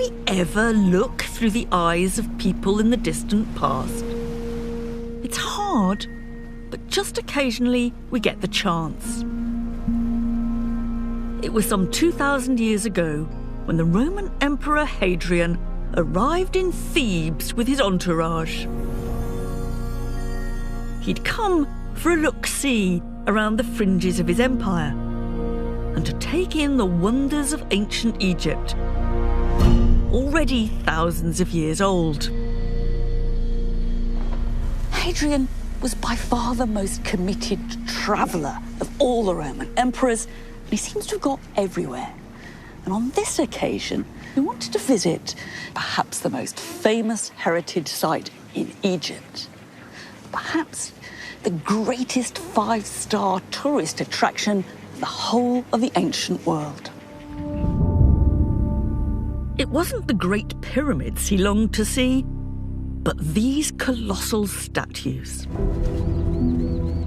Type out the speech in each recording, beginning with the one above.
we ever look through the eyes of people in the distant past? It's hard, but just occasionally we get the chance. It was some 2,000 years ago when the Roman Emperor Hadrian arrived in Thebes with his entourage. He'd come for a look-see around the fringes of his empire and to take in the wonders of ancient Egypt, already thousands of years old. Hadrian was by far the most committed traveller of all the Roman emperors, and he seems to have got everywhere. And on this occasion, he wanted to visit perhaps the most famous heritage site in Egypt, perhaps the greatest five-star tourist attraction of the whole of the ancient world. It wasn't the Great Pyramids he longed to see, but these colossal statues.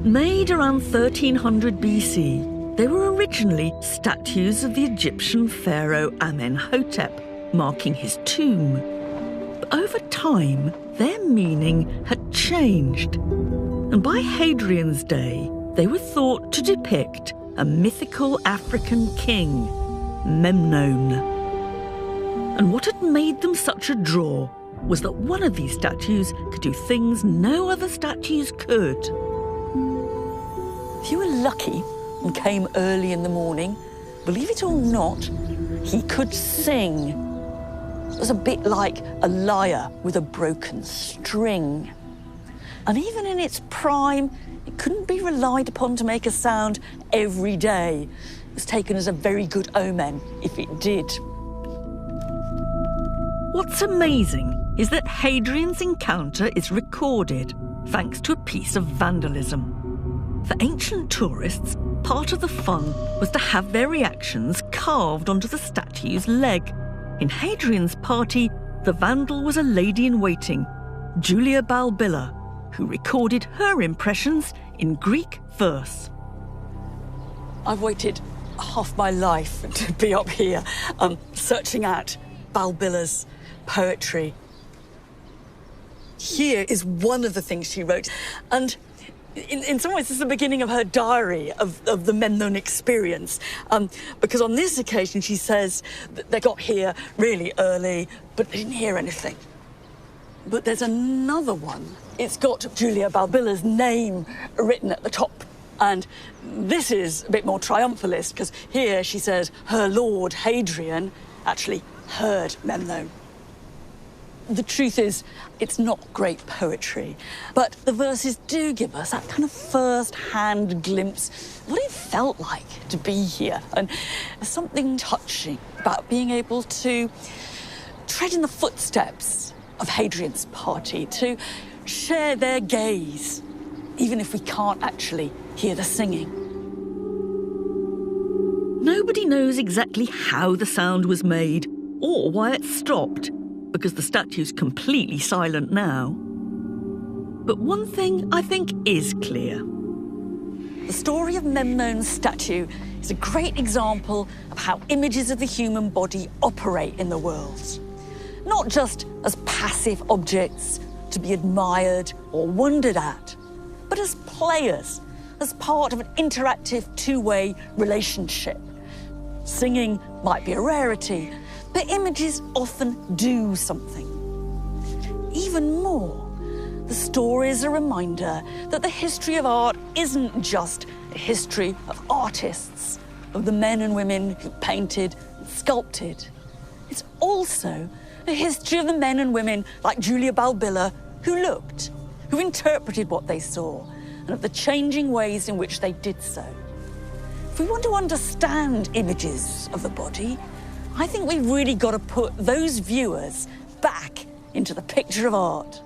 Made around 1300 BC, they were originally statues of the Egyptian pharaoh Amenhotep, marking his tomb. But over time, their meaning had changed. And by Hadrian's day, they were thought to depict a mythical African king, Memnon. And what had made them such a draw was that one of these statues could do things no other statues could. If you were lucky and came early in the morning, believe it or not, he could sing. It was a bit like a lyre with a broken string. And even in its prime, it couldn't be relied upon to make a sound every day. It was taken as a very good omen if it did. What's amazing is that Hadrian's encounter is recorded thanks to a piece of vandalism. For ancient tourists, part of the fun was to have their reactions carved onto the statue's leg. In Hadrian's party, the vandal was a lady-in-waiting, Julia Balbilla, who recorded her impressions in Greek verse. I've waited half my life to be up here, searching out Balbilla's poetry. Here is one of the things she wrote, and in some ways, this is the beginning of her diary of the Memnon experience, because on this occasion she says that they got here really early, but they didn't hear anything. But there's another one. It's got Julia Balbilla's name written at the top, and this is a bit more triumphalist, because here she says her lord Hadrian actually heard Memnon. The truth is, it's not great poetry, but the verses do give us that kind of first-hand glimpse of what it felt like to be here. And there's something touching about being able to tread in the footsteps of Hadrian's party, to share their gaze, even if we can't actually hear the singing. Nobody knows exactly how the sound was made or why it stopped, because the statue's completely silent now. But one thing I think is clear. The story of Memnon's statue is a great example of how images of the human body operate in the world. Not just as passive objects to be admired or wondered at, but as players, as part of an interactive two-way relationship. Singing might be a rarity, but images often do something. Even more, the story is a reminder that the history of art isn't just a history of artists, of the men and women who painted and sculpted. It's also a history of the men and women like Julia Balbilla who looked, who interpreted what they saw, and of the changing ways in which they did so. If we want to understand images of the body, I think we've really got to put those viewers back into the picture of art.